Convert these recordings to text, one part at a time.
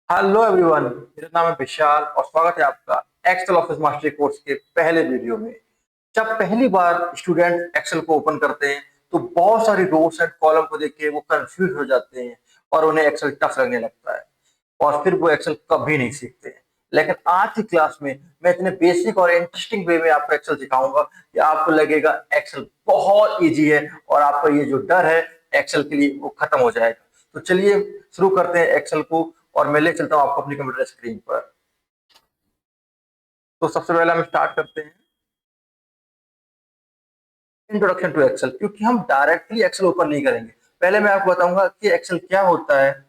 Hello everyone, मेरा नाम है विशाल और स्वागत है आपका एक्सेल ऑफिस मास्टरी कोर्स के पहले वीडियो में। जब पहली बार स्टूडेंट एक्सेल को ओपन करते हैं तो बहुत सारी रोज एंड कॉलम को देख के वो कंफ्यूज हो जाते हैं और उन्हें एक्सेल टफ लगने लगता है और फिर वो एक्सेल कभी नहीं सीखते हैं। लेकिन आज की क्लास में मैं इतने बेसिक और इंटरेस्टिंग वे में आपको एक्सेल सिखाऊंगा कि आपको लगेगा एक्सेल बहुत इजी है और आपका ये जो डर है एक्सेल के लिए वो खत्म हो जाएगा। तो चलिए शुरू करते हैं एक्सेल को और मैं ले चलता हूँ आपको अपनी कंप्यूटर स्क्रीन पर। तो सबसे पहले हम स्टार्ट करते हैं इंट्रोडक्शन टू एक्सेल, क्योंकि हम डायरेक्टली एक्सेल ओपन नहीं करेंगे। पहले मैं आपको बताऊंगा कि एक्सेल क्या होता है,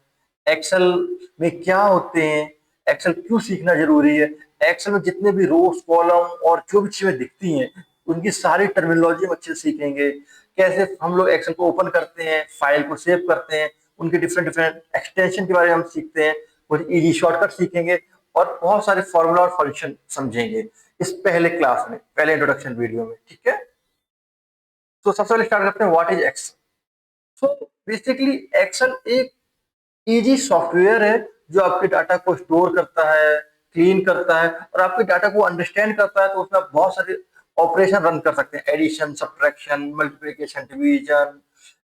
एक्सेल में क्या होते हैं, एक्सेल क्यों सीखना जरूरी है, एक्सेल में जितने भी रोज कॉलम और जो भी चीजें दिखती हैं उनकी सारी टर्मिनोलॉजी हम अच्छे से सीखेंगे। कैसे हम लोग एक्सेल को ओपन करते हैं, फाइल को सेव करते हैं, उनके डिफरेंट डिफरेंट एक्सटेंशन के बारे में हम सीखते हैं, कुछ इजी शॉर्टकट सीखेंगे और बहुत सारे फॉर्मूला और फंक्शन समझेंगे इस पहले क्लास में, पहले इंट्रोडक्शन वीडियो में। ठीक है, तो सबसे पहले स्टार्ट करते हैं what is Excel. So basically Excel एक इजी सॉफ्टवेयर है जो आपके डाटा को स्टोर करता है, क्लीन करता है और आपके डाटा को अंडरस्टैंड करता है। तो उसमें आप बहुत सारे ऑपरेशन रन कर सकते हैं, एडिशन, सब्ट्रैक्शन, मल्टीप्लिकेशन, डिवीजन।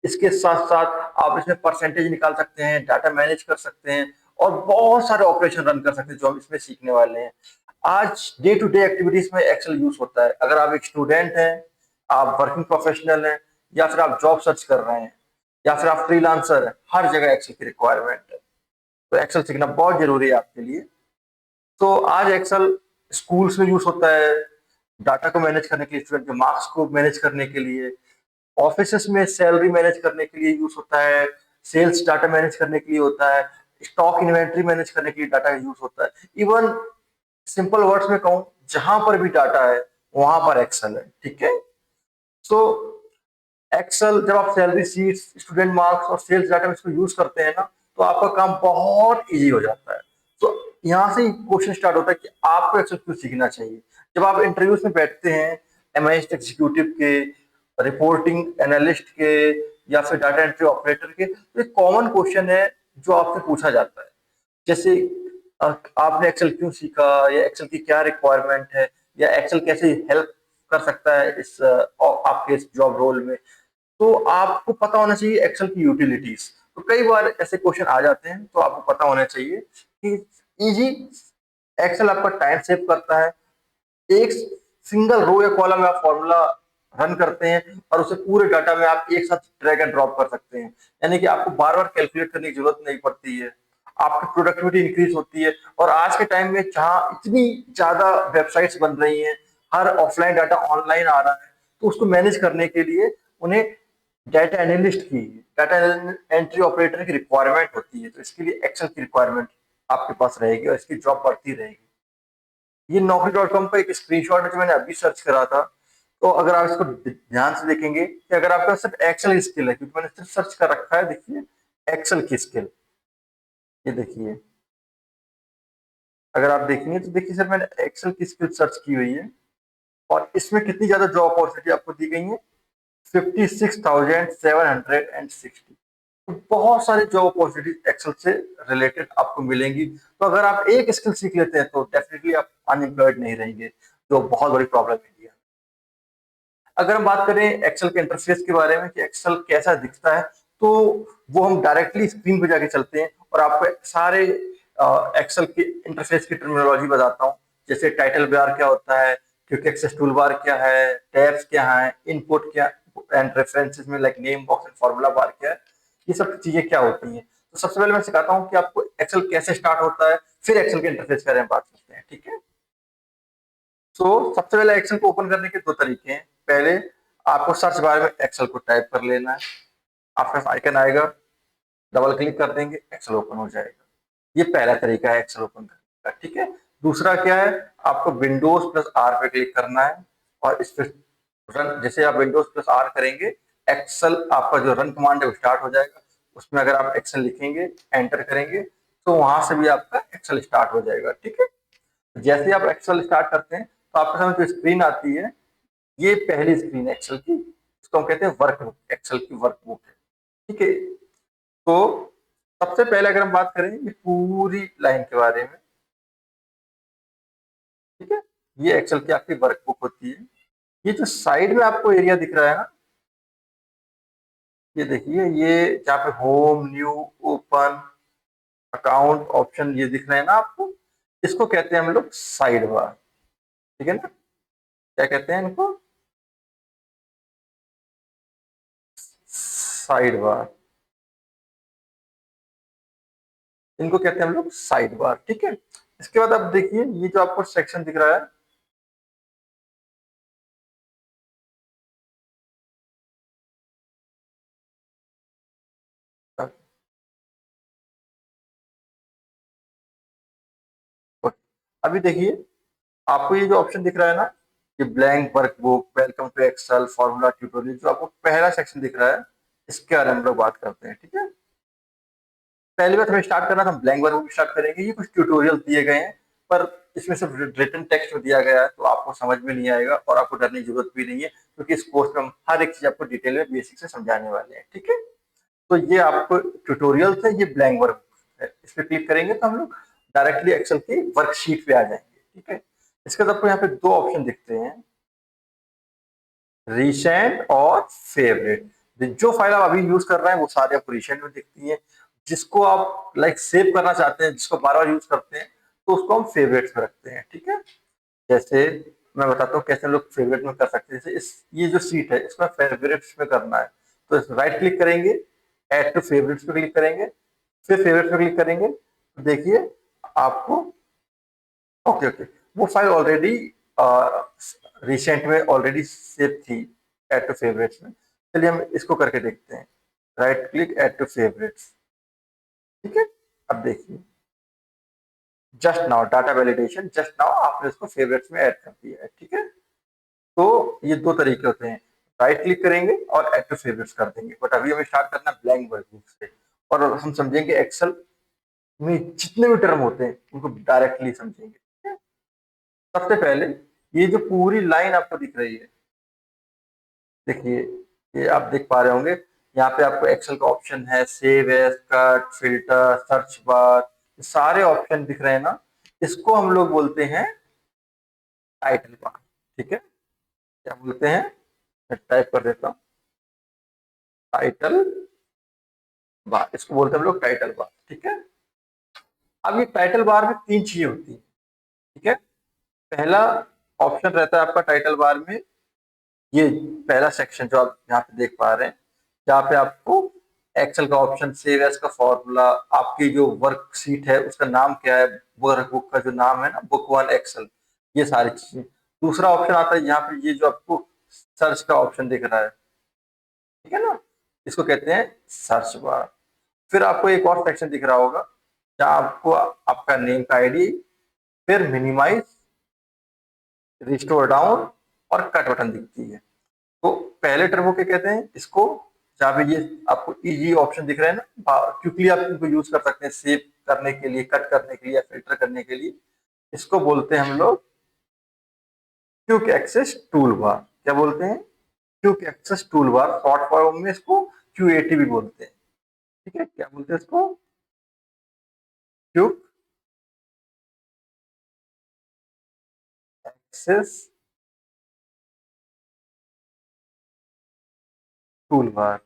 इसके साथ साथ आप इसमें परसेंटेज निकाल सकते हैं, डाटा मैनेज कर सकते हैं और बहुत सारे ऑपरेशन रन कर सकते हैं जो हम इसमें सीखने वाले हैं। आज डे टू डे एक्टिविटीज में एक्सेल यूज होता है। अगर आप एक स्टूडेंट हैं, आप वर्किंग प्रोफेशनल हैं, या फिर आप जॉब सर्च कर रहे हैं, या फिर आप फ्रीलांसर हैं, हर जगह एक्सेल की रिक्वायरमेंट है। तो एक्सेल सीखना बहुत जरूरी है आपके लिए। तो आज एक्सेल स्कूल्स में यूज होता है, डाटा को मैनेज करने के लिए, स्टूडेंट के मार्क्स को मैनेज करने के लिए, ऑफिस में सैलरी मैनेज करने के लिए यूज होता है, सेल्स डाटा मैनेज करने के लिए होता है, स्टॉक इन्वेंट्री मैनेज करने के लिए डाटा यूज होता है। इवन सिंपल वर्ड्स में कहूँ, जहां पर भी डाटा है वहां पर एक्सेल है। ठीक है, सो एक्सेल जब आप सैलरी शीट, स्टूडेंट मार्क्स और सेल्स डाटा में इसको यूज करते हैं ना, तो आपका काम बहुत इजी हो जाता है। तो यहाँ से क्वेश्चन स्टार्ट होता है कि आपको एक्सेल क्यों सीखना चाहिए। जब आप इंटरव्यूज में बैठते हैं, एमआईएस एग्जीक्यूटिव के, रिपोर्टिंग एनालिस्ट के, या फिर डाटा एंट्री ऑपरेटर के, तो एक कॉमन क्वेश्चन है जो आपसे पूछा जाता है। जैसे आपने एक्सेल क्यों सीखा, या एक्सेल की क्या रिक्वायरमेंट है, या एक्सेल कैसे हेल्प कर सकता है इस आपके इस जॉब रोल में। तो आपको पता होना चाहिए एक्सेल की यूटिलिटीज। तो कई बार ऐसे क्वेश्चन आ जाते हैं, तो आपको पता होना चाहिए कि इजी एक्सेल आपका टाइम सेव करता है। एक सिंगल रो या कॉलम में आप फॉर्मूला रन करते हैं और उसे पूरे डाटा में आप एक साथ ड्रैग एंड ड्रॉप कर सकते हैं। यानी कि आपको बार बार कैलकुलेट करने की जरूरत नहीं पड़ती है, आपकी प्रोडक्टिविटी इंक्रीज होती है। और आज के टाइम में जहां इतनी ज्यादा वेबसाइट्स बन रही हैं, हर ऑफलाइन डाटा ऑनलाइन आ रहा है, तो उसको मैनेज करने के लिए उन्हें डाटा एनालिस्ट की, डाटा एंट्री ऑपरेटर की रिक्वायरमेंट होती है। तो इसके लिए एक्सेल की रिक्वायरमेंट आपके पास रहेगी और इसकी जॉब बढ़ती रहेगी। ये Naukri.com का एक स्क्रीनशॉट है जो मैंने अभी सर्च करा था। तो अगर आप इसको ध्यान से देखेंगे कि अगर आपका सिर्फ एक्सेल स्किल है, क्योंकि मैंने सिर्फ सर्च कर रखा है, देखिए एक्सेल की स्किल, ये देखिए। अगर आप देखेंगे तो देखिए सर, मैंने एक्सेल की स्किल सर्च की हुई है और इसमें कितनी ज्यादा जॉब अपॉर्चुनिटी आपको दी गई है, 56,760। तो बहुत सारी जॉब अपॉर्चुनिटी एक्सेल से रिलेटेड आपको मिलेंगी। तो अगर आप एक स्किल सीख लेते हैं तो डेफिनेटली आप अनएम्प्लॉयड नहीं रहेंगे, जो बहुत बड़ी प्रॉब्लम है इंडिया। अगर हम बात करें एक्सेल के इंटरफेस के बारे में कि एक्सेल कैसा दिखता है, तो वो हम डायरेक्टली स्क्रीन पे जाके चलते हैं और आपको सारे एक्सेल के इंटरफेस की टर्मिनोलॉजी बताता हूँ। जैसे टाइटल बार क्या होता है, क्विक एक्सेस टूल बार क्या है, टैब्स क्या है, इनपुट क्या एंड रेफरेंसेस में like name box and formula bar क्या है, ये सब चीजें क्या होती हैं। तो सबसे पहले मैं सिखाता हूँ कि आपको एक्सेल कैसे स्टार्ट होता है, फिर एक्सेल के इंटरफेस के बारे में बात करते हैं। ठीक है, तो सबसे पहले एक्सेल को ओपन करने के दो तरीके हैं। पहले आपको सर्च बार में एक्सेल को टाइप कर लेना है, आपका आइकन आएगा, डबल क्लिक कर देंगे, एक्सेल ओपन हो जाएगा। ये पहला तरीका है एक्सेल ओपन करने का। ठीक है, दूसरा क्या है, आपको विंडोज प्लस आर पे क्लिक करना है और इस पे रन, जैसे आप विंडोज प्लस आर करेंगे, एक्सेल आपका जो रन कमांड है वो स्टार्ट हो जाएगा। उसमें अगर आप एक्सेल लिखेंगे, एंटर करेंगे, तो वहां से भी आपका एक्सेल स्टार्ट हो जाएगा। ठीक है, जैसे आप एक्सेल स्टार्ट करते हैं तो आपके सामने जो स्क्रीन आती है, ये पहली स्क्रीन है एक्सेल की, इसको हम कहते हैं वर्कबुक, एक्सेल की वर्कबुक है। ठीक है, तो सबसे पहले अगर हम बात करें ये पूरी लाइन के बारे में, ठीक है, ये एक्सेल की आपकी वर्कबुक होती है। ये जो साइड में आपको एरिया दिख रहा है ना, ये देखिए, ये जहाँ पे home, new, open, account option ये दिख रहे हैं ना आपको, इसको कहते हैं हम लोग साइड बार, ठीक है ना। क्या कहते हैं इनको? Side bar. इनको कहते हैं हम लोग साइड बार, ठीक है। इसके बाद आप देखिए ये जो आपको सेक्शन दिख रहा है, अभी देखिए आपको ये जो ऑप्शन दिख रहा है ना, ये blank workbook, welcome to Excel, formula tutorial, जो आपको पहला सेक्शन दिख रहा है, इसके बारे में हम लोग बात करते हैं, ठीक है। पहली बार हमें स्टार्ट करना, तो हम ब्लैंक वर्कबुक स्टार्ट करेंगे। ये कुछ ट्यूटोरियल दिए गए हैं, पर इसमें सिर्फ रिटन टेक्स्ट में दिया गया है, तो आपको समझ में नहीं आएगा और आपको डरने की जरूरत भी नहीं है, क्योंकि इस कोर्स में हम हर एक चीज आपको डिटेल में बेसिक से समझाने वाले हैं, ठीक है। तो ये आपको ट्यूटोरियल है, ये ब्लैंक वर्क है, इस पर क्लिक करेंगे तो हम लोग डायरेक्टली एक्सेल की वर्कशीट पे आ जाएंगे, ठीक है। इसके बाद आपको यहाँ पे दो ऑप्शन दिखते हैं, रिसेंट और फेवरेट। जो फाइल आप अभी यूज कर रहे हैं वो सारे आपको रिसेंट में दिखती है, जिसको आप लाइक सेव करना चाहते हैं, जिसको बार बार यूज करते हैं, तो उसको हम फेवरेट्स में रखते हैं, ठीक है। जैसे मैं बताता हूँ कैसे लोग फेवरेट में कर सकते हैं। जैसे इस ये जो सीट है इसको फेवरेट्स में करना है, तो राइट क्लिक करेंगे, ऐड टू फेवरेट्स पे क्लिक करेंगे, फिर फेवरेट्स पे क्लिक करेंगे, तो देखिए आपको, ओके ओके, वो फाइल ऑलरेडी रिसेंट में ऑलरेडी सेव थी, ऐड टू फेवरेट्स में। चलिए हम इसको करके देखते हैं, right click, add to favourites, ठीक है। अब देखिए just now data validation, just now आपने इसको फेवरेट्स में ऐड कर दिया है, ठीक है। तो ये दो तरीके होते हैं, राइट क्लिक करेंगे और ऐड टू फेवरेट्स कर देंगे, बट अभी हमें स्टार्ट करना ब्लैंक वर्कबुक से, और हम समझेंगे एक्सेल में जितने भी टर्म होते हैं उनको डायरेक्टली समझेंगे, ठीक है? सबसे पहले ये जो पूरी लाइन आपको दिख रही है, देखिए, ये आप देख पा रहे होंगे, यहाँ पे आपको एक्सेल का ऑप्शन है, save as, cut, filter, search bar, सारे ऑप्शन दिख रहे हैं ना, इसको हम लोग बोलते हैं टाइटल बार, ठीक है। क्या बोलते हैं? मैं टाइप कर देता हूँ, टाइटल बार, इसको बोलते हैं हम लोग टाइटल बार, ठीक है। अब ये टाइटल बार में तीन चीजें होती है, ठीक है। पहला ऑप्शन रहता है आपका टाइटल बार में, ये पहला सेक्शन जो आप यहाँ पे देख पा रहे हैं, जहाँ पे आपको एक्सेल का ऑप्शन, सेव एज का फॉर्मूला, आपकी जो वर्कशीट है उसका नाम क्या है, वर्कबुक का जो नाम है ना, बुक वन एक्सेल, ये सारी चीजें। दूसरा ऑप्शन आता है यहाँ पे, ये जो आपको सर्च का ऑप्शन दिख रहा है, ठीक है ना, इसको कहते हैं सर्च बार। फिर आपको एक और सेक्शन दिख रहा होगा, जहाँ आपको आपका नेम का आईडी, फिर मिनिमाइज, रिस्टोर डाउन और कट बटन दिखती है। तो पहले टर्बो के कहते हैं इसको, जहाँ पे ये आपको इजी ऑप्शन दिख रहे हैं ना, क्विकली आप इनको यूज कर सकते हैं सेव करने के लिए, कट करने के लिए या फिल्टर करने के लिए, इसको बोलते हैं हम लोग क्विक एक्सेस टूल बार। क्या बोलते हैं? Quick access tool bar, short form में इसको क्यूएटी भी बोलते हैं, ठीक है। क्या बोलते हैं इसको? Quick access tool bar.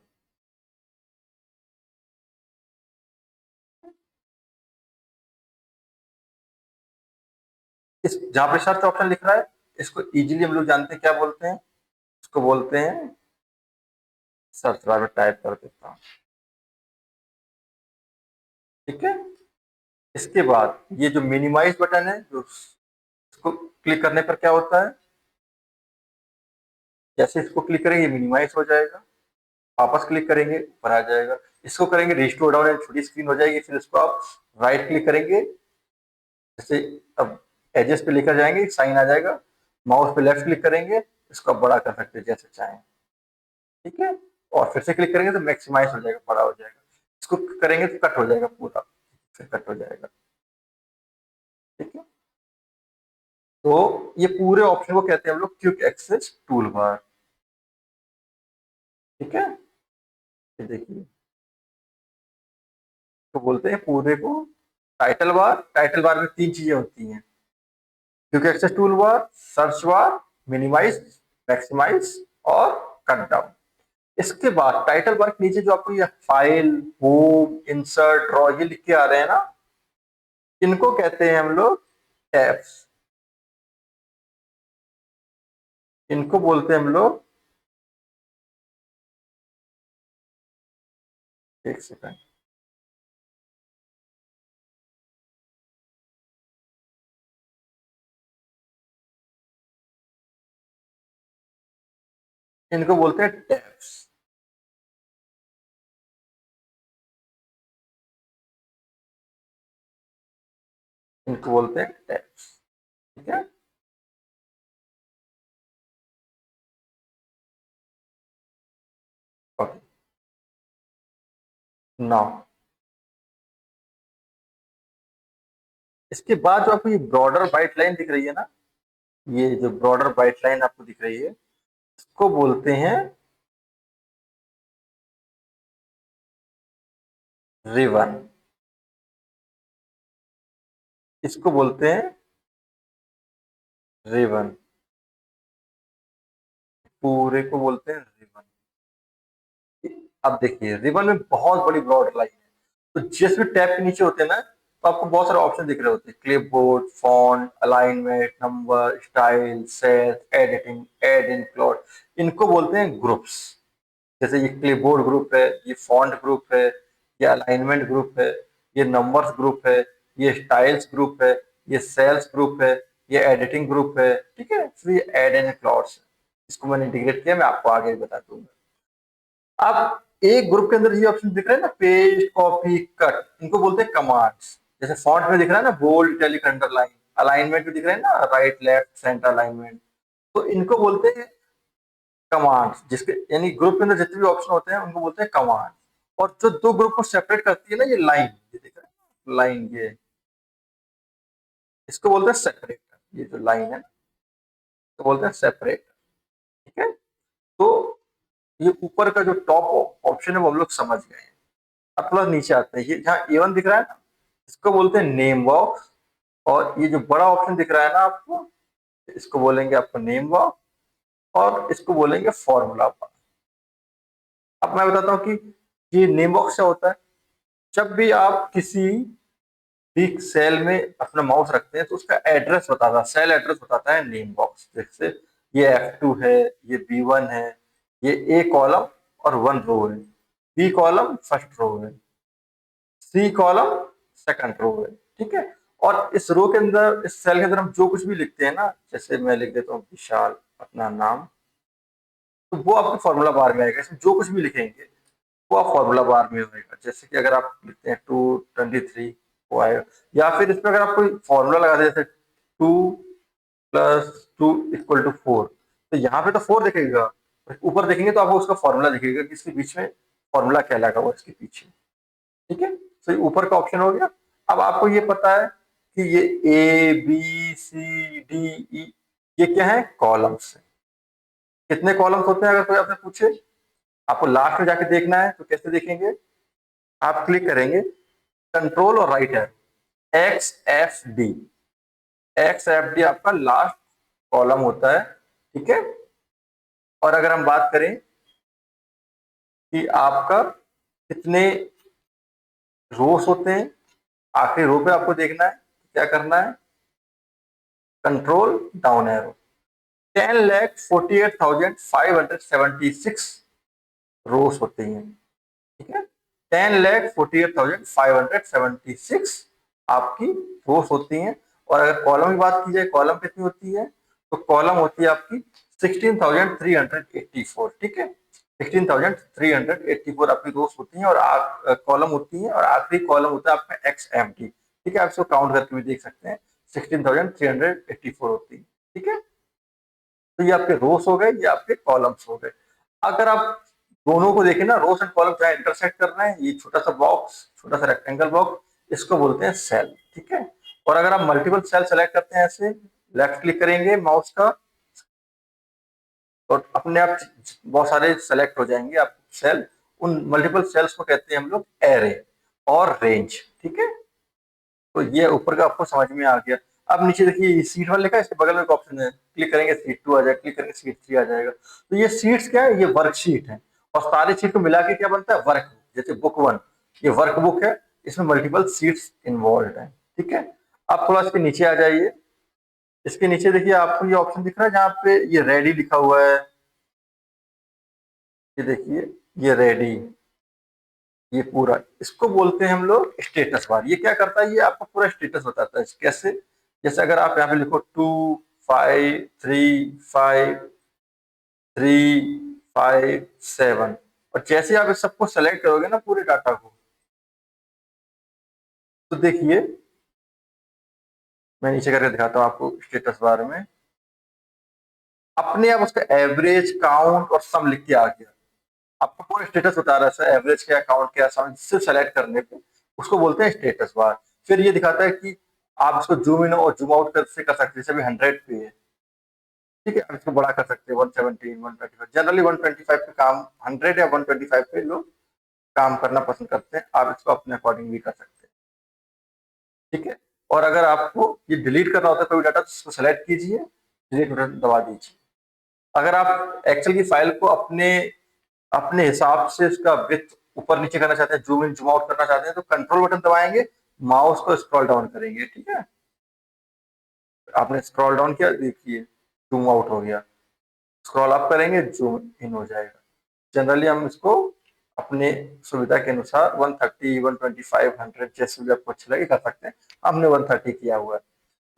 इस जहाँ पे सर्च ऑप्शन लिख रहा है, इसको इजीली हम लोग जानते हैं क्या बोलते हैं, इसको बोलते हैं सर्च बार में टाइप कर देता हूँ, ठीक है। इसके बाद ये जो मिनिमाइज बटन है, जो इसको क्लिक करने पर क्या होता है, जैसे इसको क्लिक करेंगे मिनिमाइज हो जाएगा, वापस क्लिक करेंगे ऊपर आ जाएगा, इसको करेंगे रिस्टोर डाउन, छोटी स्क्रीन हो जाएगी, फिर इसको आप राइट क्लिक करेंगे, जैसे अब एजेस पे लेकर जाएंगे, साइन आ जाएगा, माउस पे लेफ्ट क्लिक करेंगे, इसको आप बड़ा कर सकते हैं जैसे चाहें, ठीक है। और फिर से क्लिक करेंगे तो मैक्सिमाइज हो जाएगा, बड़ा हो जाएगा, इसको करेंगे तो कट हो जाएगा पूरा, फिर कट हो जाएगा, ठीक है। तो ये पूरे ऑप्शन को कहते हैं हम लोग क्विक एक्सेस टूल बार, ठीक है। ये देखिए तो बोलते हैं पूरे को टाइटल बार में 3 चीजें होती हैं, quick access tool bar, search bar, minimise, maximise और कट डाउन। इसके बाद टाइटल बार के नीचे जो आपको ये फाइल, होम, इंसर्ट, ड्रॉ ये लिख के आ रहे हैं ना, इनको कहते हैं हम लोग टैब्स। इनको बोलते हैं हम लोग, एक सेकंड, इनको बोलते हैं टैब्स। इनको बोलते हैं टैब्स। ठीक है। ओके, नाउ इसके बाद जो आपको ये ब्रॉडर वाइट लाइन दिख रही है ना, ये जो ब्रॉडर वाइट लाइन आपको दिख रही है, इसको बोलते हैं रिबन। इसको बोलते हैं रिबन, पूरे को बोलते हैं रिबन। अब देखिए रिबन में बहुत बड़ी ब्रॉड लाइन है, तो जिस भी टैब के नीचे होते हैं ना, तो आपको बहुत सारे ऑप्शन दिख रहे होते हैं, clipboard, font, alignment, number, style, set, editing, add in plot. इनको बोलते हैं ग्रुप्स। जैसे ये क्लिपबोर्ड ग्रुप है, ये फॉन्ट ग्रुप है, ये अलाइनमेंट ग्रुप है, ये नंबर्स ग्रुप है, ये स्टाइल्स ग्रुप है, ये सेल्स ग्रुप है, ये एडिटिंग ग्रुप है। ठीक है, फिर ये एड एंड प्लॉट्स, इसको मैंने इंटीग्रेट किया, मैं आपको आगे भी बता दूंगा। अब एक ग्रुप के अंदर ये ऑप्शन दिख रहा है ना, पेस्ट, कॉपी, कट, इनको बोलते हैं कमांड्स। जैसे फॉन्ट में दिख रहा है ना बोल्ड, इटैलिक, अंडरलाइन, अलाइनमेंट में दिख रहा है ना राइट, लेफ्ट, सेंटर अलाइनमेंट, तो इनको बोलते हैं कमांड्स। जिसके यानी ग्रुप के अंदर जितने भी ऑप्शन होते हैं उनको बोलते हैं कमांड। और जो दो ग्रुप को सेपरेट करती है ना, ये लाइन, ये दिख रहा है लाइन, ये इसको बोलते हैं सेपरेटर। ये जो लाइन है ना, इसको बोलते हैं सेपरेटर। ठीक है। तो ये ऊपर का जो टॉप ऑप्शन है वो हम लोग समझ गए हैं। अब थोड़ा नीचे आते हैं, ये जहाँ A1 दिख रहा है ना, इसको बोलते हैं नेम बॉक्स। और ये जो बड़ा ऑप्शन दिख रहा है ना आपको, इसको बोलेंगे आपको नेम बॉक्स, और इसको बोलेंगे फॉर्मूला बॉक्स। अब मैं बताता हूँ कि ये नेम बॉक्स क्या होता है। जब भी आप किसी भी सेल में अपना माउस रखते हैं तो उसका एड्रेस बताता है, सेल एड्रेस बताता है नेम बॉक्स। जैसे ये F2 है, ये B1 है, ये A कॉलम और 1 रो है, B कॉलम फर्स्ट रो है, C कॉलम सेकंड रो है। ठीक है। और इस रो के अंदर, इस सेल के अंदर हम जो कुछ भी लिखते हैं ना, जैसे मैं लिख देता हूँ विशाल अपना नाम, तो वो आपके फॉर्मूला बार में आएगा। इसमें जो कुछ भी लिखेंगे वो आप फॉर्मूला बार में होगा। जैसे कि अगर आप लिखते हैं 223, वो आएगा। या फिर इसमें अगर आप कोई फॉर्मूला लगा दे, जैसे 2+2=4, तो यहाँ पे तो 4 दिखेगा, ऊपर देखेंगे तो आपको उसका फॉर्मूला दिखेगा कि इसके बीच में फॉर्मूला क्या लगा हुआ इसके पीछे। ठीक है, तो ये ऊपर का ऑप्शन हो गया। अब आपको ये पता है कि ये A B C D E, ये क्या है, कॉलम्स है। कितने कॉलम्स होते हैं अगर कोई आपसे पूछे, आपको लास्ट में जाके देखना है, तो कैसे देखेंगे, आप क्लिक करेंगे कंट्रोल और राइट है, XFD, XFD आपका लास्ट कॉलम होता है। ठीक है। और अगर हम बात करें कि आपका कितने रोस होते हैं, आखिरी रो पे आपको देखना है, क्या करना है, कंट्रोल डाउन एरो। 10,48,576 रोस होते हैं। ठीक है, 10,48,576 आपकी रोस होती हैं। और अगर कॉलम की बात की जाए, कॉलम कितनी होती है, तो कॉलम होती है आपकी 16,384। ठीक है, 16,384 आपकी रोस होती हैं, और कॉलम होती हैं, और आखिरी कॉलम होता है आपका XMT। ठीक है, आप इसको काउंट करके भी देख सकते हैं, 16,384 होती है। ठीक है, तो ये आपके रोस हो गए, ये आपके कॉलम्स हो गए। अगर आप दोनों को देखें ना, रोस एंड कॉलम जहाँ इंटरसेक्ट कर रहे हैं, ये छोटा सा बॉक्स, छोटा सा रेक्टेंगल बॉक्स, इसको बोलते हैं सेल। ठीक है। और अगर आप मल्टीपल सेल सेलेक्ट करते हैं, ऐसे लेफ्ट क्लिक करेंगे माउस का, और अपने आप बहुत सारे सेलेक्ट हो जाएंगे आप सेल। उन मल्टीपल सेल्स को कहते हैं हम लोग एरे। और रेंज। ठीक है, तो ये ऊपर का आपको समझ में आ गया। अब नीचे देखिए ये सीट वाला लिखा है, इसके बगल में एक ऑप्शन है, क्लिक करेंगे सीट 2 आ जाएगा, क्लिक करेंगे सीट 3 आ जाएगा। तो ये सीट्स क्या है, ये वर्कशीट है, और सारी सीट को मिला के क्या बनता है, वर्क। जैसे बुक 1 ये वर्क बुक है, इसमें मल्टीपल सीट्स इन्वॉल्व है। ठीक है, आप थोड़ा इसके नीचे आ जाइए। इसके नीचे देखिए आपको ये ऑप्शन दिख रहा है जहाँ पे ये रेडी लिखा हुआ है, ये देखिए ये रेडी, ये पूरा इसको बोलते हैं हम लोग स्टेटस बार। ये क्या करता है, ये आपको पूरा स्टेटस बताता है। कैसे, जैसे अगर आप यहाँ पे लिखो 2 5 3 5 3 5 7, और जैसे आप इस सबको सेलेक्ट करोगे ना पूरे डाटा को, तो देखिए मैं नीचे करके दिखाता हूँ आपको स्टेटस बार में, अपने आप उसका एवरेज काउंट और सम लिख के आ गया। आपको पूरा स्टेटस बता रहा है सर, एवरेज क्या काउंट क्या सम, सिर्फ सेलेक्ट करने पे, उसको बोलते हैं स्टेटस बार। फिर ये दिखाता है कि आप इसको जूम इन और जूम आउट कर से कर सकते हैं, जैसे अभी 100 पे है। ठीक है, आप इसको बड़ा कर सकते हैं 117 125, जनरली 125 पे काम, 100 या 125 पे लोग काम करना पसंद करते हैं। आप इसको अपने अकॉर्डिंग भी कर सकते हैं। ठीक है, और अगर आपको ये डिलीट करना होता है कोई डाटा, तो इसको सेलेक्ट कीजिए, डिलीट बटन दबा दीजिए। अगर आप एक्सेल की फाइल को अपने अपने हिसाब से उसका विड्थ ऊपर नीचे करना चाहते हैं, जूम इन जूम आउट करना चाहते हैं, तो कंट्रोल बटन दबाएंगे, माउस को स्क्रॉल डाउन करेंगे। ठीक है, आपने स्क्रॉल डाउन किया, देखिए जूम आउट हो गया, स्क्रॉल अप करेंगे जूम इन हो जाएगा। जनरली हम इसको अपने सुविधा के अनुसार 130 125 100 जैसे भी आपको अच्छा लगे कर सकते हैं। हमने 130 किया हुआ है।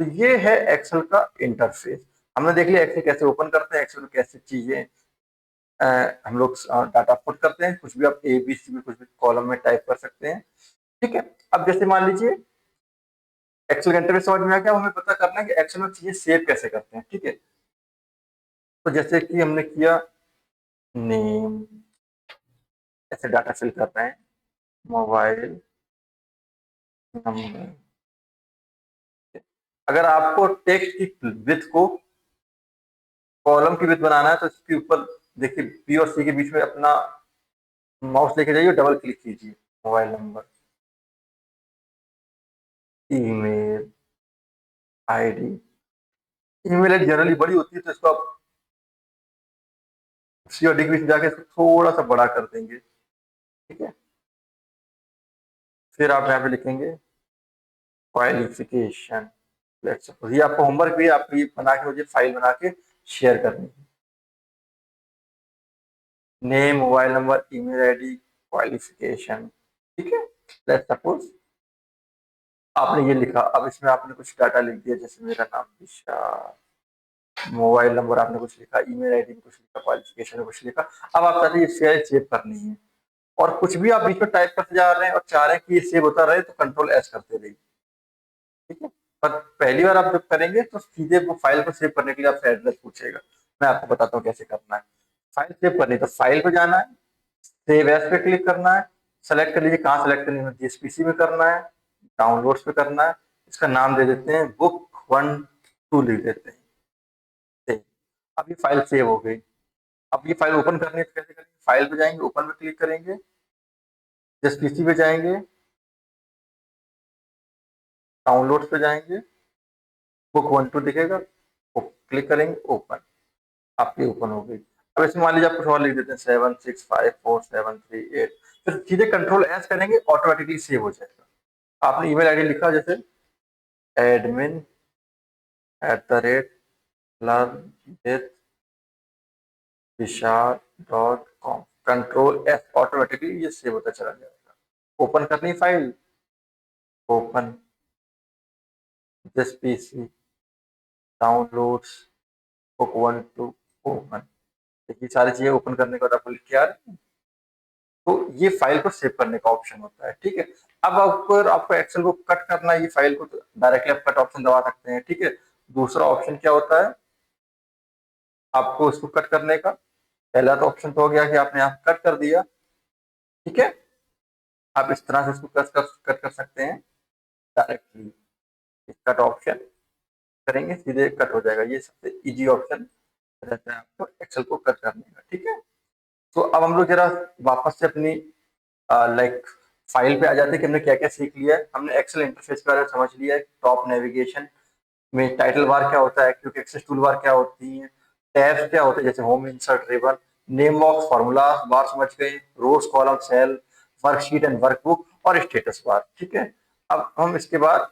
तो ये है एक्सेल का इंटरफेस। हमने देख लिया एक्सेल कैसे ओपन करते हैं, एक्सेल में कैसे चीजें हम लोग डाटा पुट करते हैं, कुछ भी आप ए बी सी में कुछ भी कॉलम में टाइप कर सकते हैं। ठीक है, अब जैसे मान लीजिए एक्सेल का इंटरफेस समझ में आ गया, हमें पता करना है कि एक्सेल में चीजें सेव कैसे करते हैं। ठीक है, तो जैसे कि हमने किया नेम, ऐसे डाटा फिल कर रहे हैं, मोबाइल नंबर। अगर आपको टेक्स्ट की विड्थ को कॉलम की विड्थ बनाना है, तो इसके ऊपर देखिए बी और सी के बीच में अपना माउस लेके जाइए, डबल क्लिक कीजिए, mobile number, email ID. Email ID generally बड़ी होती है, तो इसको आप सी और डी के बीच में जाके इसको थोड़ा सा बड़ा कर देंगे। ठीक है, फिर आप यहाँ पे लिखेंगे क्वालिफिकेशन। ये आपको होमवर्क भी, आप ये बना के मुझे फाइल बना के शेयर करनी है। Name, mobile number, email ID, qualification. ठीक है, लेट्स सपोज आपने ये लिखा, अब इसमें आपने कुछ डाटा लिख दिया, जैसे मेरा नाम विशाल, मोबाइल नंबर आपने कुछ लिखा, ईमेल आईडी में कुछ लिखा, क्वालिफिकेशन में कुछ लिखा। अब आप चाहते हैं ये फाइल सेव करनी है, और कुछ भी आप बीच में टाइप करते जा रहे हैं और चाह रहे हैं कि ये सेव होता रहे, तो कंट्रोल एस करते रहिए। ठीक है, पर पहली बार आप जब करेंगे तो सीधे वो फाइल को सेव करने के लिए आपसे एड्रेस पूछेगा। मैं आपको बताता हूँ कैसे करना है। फाइल सेव करनी है तो फाइल पे जाना है, सेव एज पे क्लिक करना है, सेलेक्ट कर लीजिए कहाँ सेलेक्ट करनी है, जीएसपीसी में करना है, डाउनलोड्स पे करना है। इसका नाम दे देते हैं बुक 1 2 लिख देते हैं, सेव। अब ये फाइल सेव हो गई। अब ये फाइल ओपन करनी है तो कैसे करेंगे, फाइल पे जाएंगे, ओपन पे क्लिक करेंगे, जीएसपीसी पे जाएंगे, डाउनलोड्स पे जाएंगे, बुक 1 2 दिखेगा, क्लिक करेंगे, ओपन। आपकी ओपन हो गई। अब इसमें मान लीजिए आप कुछ और लिख देते हैं 7654738, फिर सीधे कंट्रोल एस करेंगे, ऑटोमेटिकली सेव हो जाएगा। आपने ईमेल आईडी लिखा जैसे admin@learnwithvishal.com, कंट्रोल एस, ऑटोमेटिकली ये सेव होता चला जाएगा। ओपन करनी file, open, this PC, downloads, book 1 2, open. देखिए सारी चीजें ओपन करने के बाद आपको लिख के आ रही है। तो ये फाइल को सेव करने का ऑप्शन होता है। ठीक है, अब आपको एक्सेल को कट करना है, ये फाइल को डायरेक्टली आप कट ऑप्शन दबा सकते हैं। ठीक है, दूसरा ऑप्शन क्या होता है आपको इसको कट करने का, पहला तो ऑप्शन तो हो गया कि आपने यहाँ कट कर दिया। ठीक है, आप इस तरह से इसको कट कर सकते हैं डायरेक्टली, कट ऑप्शन करेंगे सीधे कट हो जाएगा। ये सबसे इजी ऑप्शन रहता है आपको एक्सेल को कट करने का। ठीक है, तो अब हम लोग जरा वापस से अपनी लाइक फाइल पे आ जाते हैं कि हमने क्या क्या सीख लिया है। हमने एक्सेल इंटरफेस के बारे में समझ लिया है, टॉप नेविगेशन में टाइटल बार क्या होता है, क्विक एक्सेस टूल बार क्या होती है, टैब्स क्या होते हैं जैसे home, insert, ribbon, name box, formula bar समझ गए, rows, column, cell, worksheet and workbook और स्टेटस बार। ठीक है, अब हम इसके बाद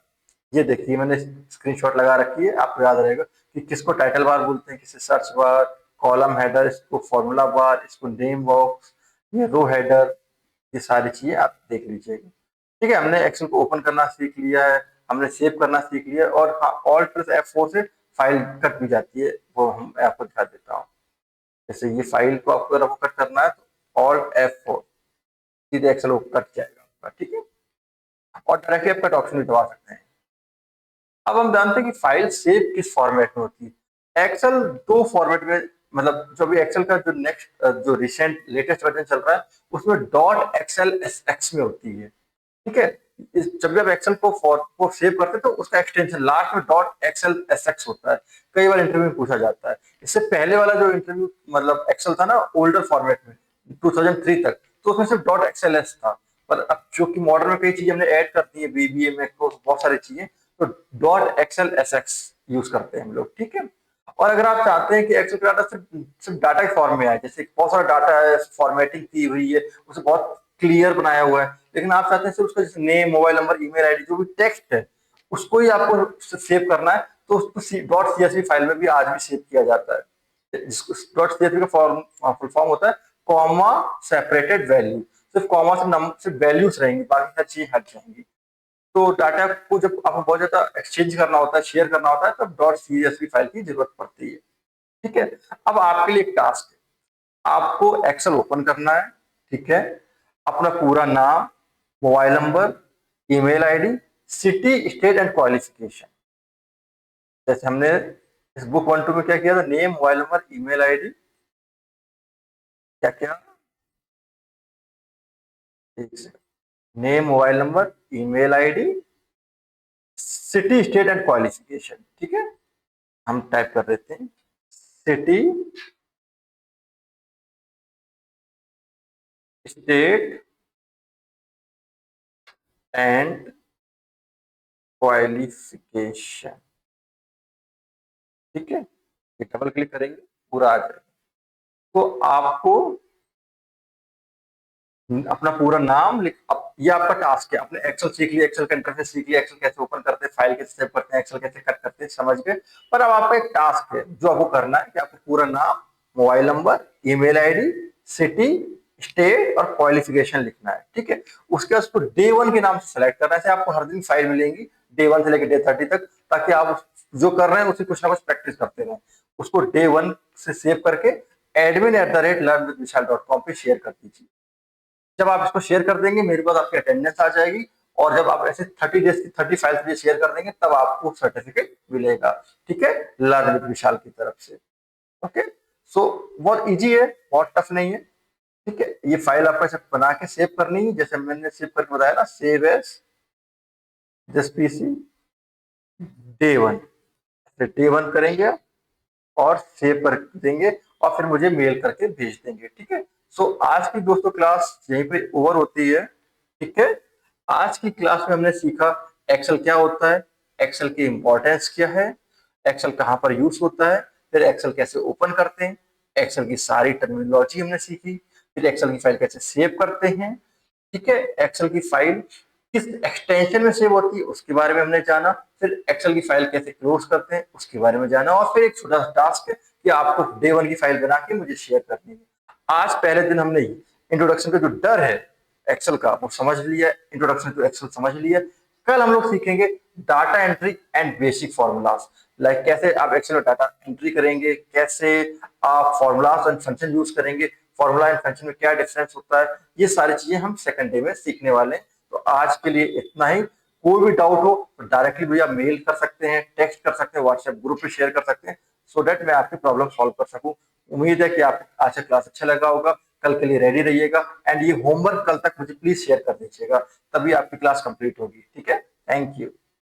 ये देखिए मैंने स्क्रीनशॉट लगा रखी है, आपको याद रहेगा कि किसको टाइटल बार बोलते हैं, किसे सर्च बार, कॉलम हेडर, इसको फॉर्मूला बार, इसको नेम बॉक्स, ये रो हेडर, ये सारी चीजें आप देख लीजिएगा। ठीक है, हमने एक्सेल को ओपन करना सीख लिया है, हमने सेव करना सीख लिया है, और हाँ ऑल्ट प्लस F4 से फाइल कट भी जाती है, वो हम आपको दिखा देता हूँ। जैसे ये फाइल को आपको अगर कट करना है तो ऑल्ट F4, सीधे एक्सेल कट जाएगा आपका। ठीक है, और डायरेक्टली आप कट ऑप्शन भी दबा सकते हैं। अब हम जानते हैं कि फाइल सेव किस फॉर्मेट में होती है। एक्सेल दो फॉर्मेट में, मतलब जो भी एक्सेल का जो नेक्स्ट जो रिसेंट लेटेस्ट वर्जन चल रहा है उसमें डॉट एक्सएल एक्स में होती है। ठीक है, जब भी आप एक्सेल को सेव करते हैं तो उसका एक्सटेंशन लास्ट में डॉट एक्सएल एसएक्स होता है। कई बार इंटरव्यू में पूछा जाता है। इससे पहले वाला जो इंटरव्यू मतलब एक्सेल था ना ओल्डर फॉर्मेट में 2003 तक, तो उसमें सिर्फ डॉट एक्सएल एस था। पर अब जो कि मॉडर्न में कई चीजें हमने ऐड कर दी है, बीबीए में बहुत सारी चीजें, तो डॉट एक्सएल एसएक्स यूज करते हैं हम लोग। ठीक है, और अगर आप चाहते हैं कि एक्सेल का डाटा सिर्फ डाटा के फॉर्म में आए, जैसे बहुत सारा डाटा है, फॉर्मेटिंग की हुई है, उसे बहुत क्लियर बनाया हुआ है, लेकिन आप चाहते हैं सिर्फ उसका जैसे name, mobile number, email ID, जो भी टेक्स्ट है उसको ही आपको सेव करना है, तो उसको डॉट सीएसवी फाइल में भी आज भी सेव किया जाता है। जिसको डॉट सीएसवी का फुल फॉर्म होता है कॉमा सेपरेटेड वैल्यू, सिर्फ कॉमा से नंबर सिर्फ वैल्यूज रहेंगी, बाकी हर चीज हट जाएंगी। तो डाटा को जब आपको बहुत ज्यादा एक्सचेंज करना होता है, शेयर करना होता है, तब डॉट सीएसवी फाइल की जरूरत पड़ती है। ठीक है, अब आपके लिए एक टास्क है, आपको एक्सेल ओपन करना है। ठीक है, अपना पूरा नाम, mobile number, email ID, city, state and qualification, जैसे हमने इस बुक 1-2 में क्या किया था, name, mobile number, email ID, क्या क्या, एक से name, mobile number, email ID, city, state and qualification. ठीक है, हम टाइप कर देते हैं सिटी, स्टेट एंड क्वालिफिकेशन। ठीक है, ये डबल क्लिक करेंगे पूरा आ जाएगा। तो आपको अपना पूरा नाम लिख, ये आपका टास्क है। आपने एक्सेल सीख लिया, एक्सेल का इंटरफेस सीख लिया, एक्सेल कैसे ओपन करते हैं, फाइल कैसे सेव करते हैं, एक्सेल कैसे कट करते हैं, समझ गए। पर अब आपका एक टास्क है जो आपको करना है कि आपको पूरा नाम, mobile number, email ID, city, state और क्वालिफिकेशन लिखना है। ठीक है, उसके बाद उसको डे 1 के नाम से सेलेक्ट करना है। ऐसे आपको हर दिन फाइल मिलेंगी डे 1 से लेकर डे 30 तक, ताकि आप जो कर रहे हैं उसकी कुछ ना कुछ प्रैक्टिस करते रहें। उसको डे 1 से सेव करके admin@learnwithvishal.com पे शेयर कर दीजिए। जब आप इसको शेयर कर देंगे मेरे पास आपकी अटेंडेंस आ जाएगी, और जब आप ऐसे 30 डेज की 30 फाइल्स मुझे शेयर कर देंगे तब आपको सर्टिफिकेट मिलेगा। ठीक है, लर्न विद विशाल की तरफ से। ओके, सो बहुत इजी है, बहुत टफ नहीं है। ठीक है, ये फाइल आपको ऐसे बना के सेव करनी है, जैसे मैंने सेव करके बताया ना, save as just PC day 1, day 1 करेंगे और सेव कर देंगे और फिर मुझे मेल करके भेज देंगे। ठीक है, सो आज की दोस्तों क्लास यहीं पे ओवर होती है। ठीक है, आज की क्लास में हमने सीखा एक्सेल क्या होता है, एक्सेल की इंपॉर्टेंस क्या है, एक्सेल कहाँ पर यूज होता है, फिर एक्सेल कैसे ओपन करते हैं, एक्सेल की सारी टर्मिनोलॉजी हमने सीखी, फिर एक्सेल की फाइल कैसे सेव करते हैं। ठीक है, एक्सेल की फाइल किस एक्सटेंशन में सेव होती है उसके बारे में हमने जाना, फिर एक्सेल की फाइल कैसे क्लोज करते हैं उसके बारे में जाना, और फिर एक छोटा सा टास्क है कि आपको डे 1 की फाइल बना के मुझे शेयर करनी है। आज पहले दिन हमने इंट्रोडक्शन का जो डर है एक्सेल का वो समझ लिया, इंट्रोडक्शन टू एक्सेल समझ लिया। कल हम लोग सीखेंगे data entry and basic formulas, like कैसे आप एक्सेल में डाटा एंट्री करेंगे, कैसे आप फॉर्मूलाज एंड फंक्शन यूज करेंगे, फॉर्मूला एंड फंक्शन में क्या डिफरेंस होता है, ये सारी चीजें हम सेकंड डे में सीखने वाले हैं। तो आज के लिए इतना ही। कोई भी डाउट हो तो डायरेक्टली भैया मेल कर सकते हैं, टेक्स्ट कर सकते हैं, व्हाट्सएप ग्रुप पे शेयर कर सकते हैं, सो दैट मैं आपकी प्रॉब्लम सॉल्व कर सकूं। उम्मीद है कि आप आज का क्लास अच्छा लगा होगा। कल के लिए रेडी रहिएगा, एंड ये होमवर्क कल तक मुझे प्लीज शेयर कर दीजिएगा, तभी आपकी क्लास कंप्लीट होगी। ठीक है, थैंक यू।